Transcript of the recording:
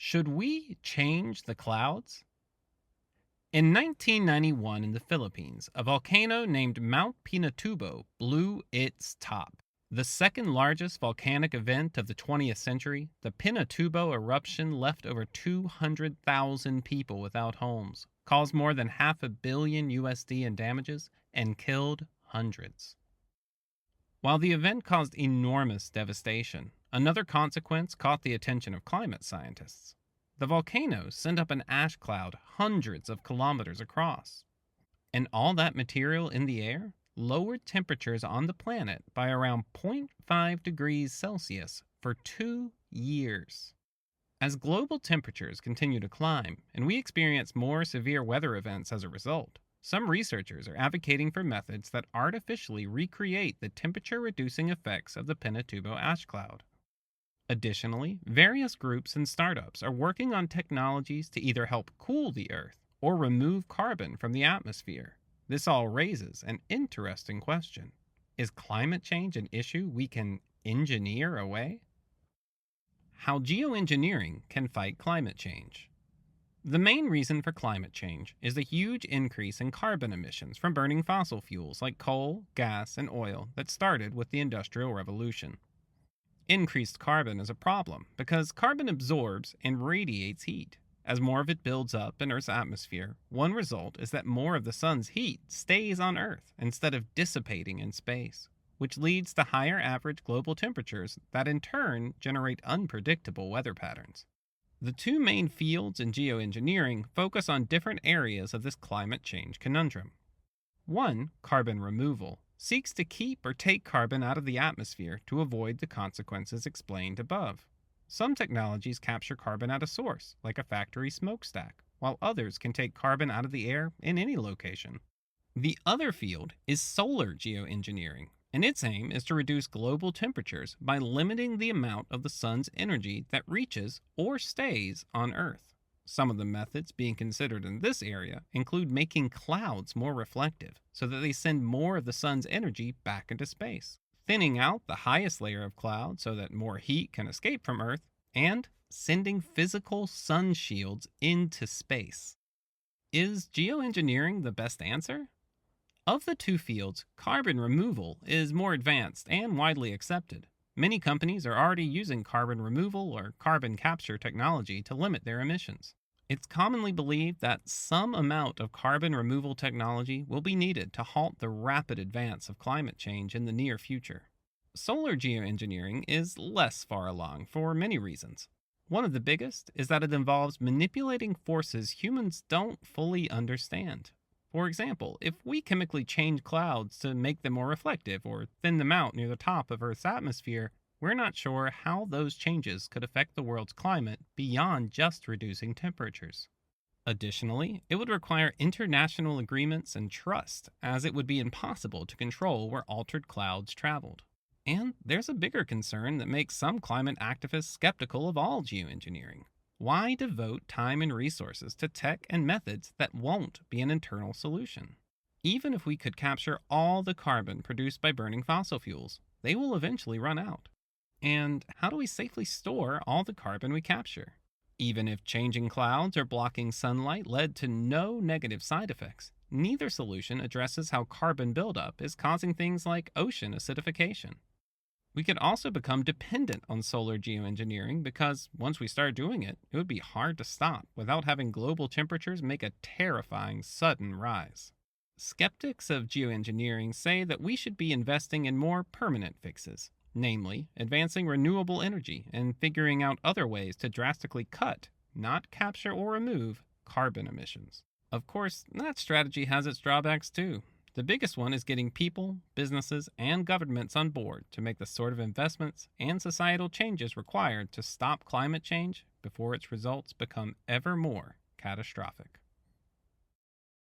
Should we change the clouds? In 1991 in the Philippines, a volcano named Mount Pinatubo blew its top. The second largest volcanic event of the 20th century, the Pinatubo eruption left over 200,000 people without homes, caused more than half a billion USD in damages, and killed hundreds. While the event caused enormous devastation, another consequence caught the attention of climate scientists. The volcano sent up an ash cloud hundreds of kilometers across. And all that material in the air lowered temperatures on the planet by around zero point 0.5 degrees Celsius for 2 years. As global temperatures continue to climb, and we experience more severe weather events as a result, some researchers are advocating for methods that artificially recreate the temperature-reducing effects of the Pinatubo ash cloud. Additionally, various groups and startups are working on technologies to either help cool the Earth or remove carbon from the atmosphere. This all raises an interesting question. Is climate change an issue we can engineer away? How geoengineering can fight climate change. The main reason for climate change is the huge increase in carbon emissions from burning fossil fuels like coal, gas, and oil that started with the Industrial Revolution. Increased carbon is a problem because carbon absorbs and radiates heat. As more of it builds up in Earth's atmosphere, one result is that more of the sun's heat stays on Earth instead of dissipating in space, which leads to higher average global temperatures that in turn generate unpredictable weather patterns. The two main fields in geoengineering focus on different areas of this climate change conundrum. One, carbon removal, seeks to keep or take carbon out of the atmosphere to avoid the consequences explained above. Some technologies capture carbon at a source, like a factory smokestack, while others can take carbon out of the air in any location. The other field is solar geoengineering, and its aim is to reduce global temperatures by limiting the amount of the sun's energy that reaches or stays on Earth. Some of the methods being considered in this area include making clouds more reflective so that they send more of the sun's energy back into space, thinning out the highest layer of cloud so that more heat can escape from Earth, and sending physical sun shields into space. Is geoengineering the best answer? Of the two fields, carbon removal is more advanced and widely accepted. Many companies are already using carbon removal or carbon capture technology to limit their emissions. It's commonly believed that some amount of carbon removal technology will be needed to halt the rapid advance of climate change in the near future. Solar geoengineering is less far along for many reasons. One of the biggest is that it involves manipulating forces humans don't fully understand. For example, if we chemically change clouds to make them more reflective or thin them out near the top of Earth's atmosphere, we're not sure how those changes could affect the world's climate beyond just reducing temperatures. Additionally, it would require international agreements and trust, as it would be impossible to control where altered clouds traveled. And there's a bigger concern that makes some climate activists skeptical of all geoengineering. Why devote time and resources to tech and methods that won't be an internal solution? Even if we could capture all the carbon produced by burning fossil fuels, they will eventually run out. And how do we safely store all the carbon we capture? Even if changing clouds or blocking sunlight led to no negative side effects, neither solution addresses how carbon buildup is causing things like ocean acidification. We could also become dependent on solar geoengineering because once we start doing it, it would be hard to stop without having global temperatures make a terrifying sudden rise. Skeptics of geoengineering say that we should be investing in more permanent fixes, namely advancing renewable energy and figuring out other ways to drastically cut, not capture or remove, carbon emissions. Of course, that strategy has its drawbacks too. The biggest one is getting people, businesses, and governments on board to make the sort of investments and societal changes required to stop climate change before its results become ever more catastrophic.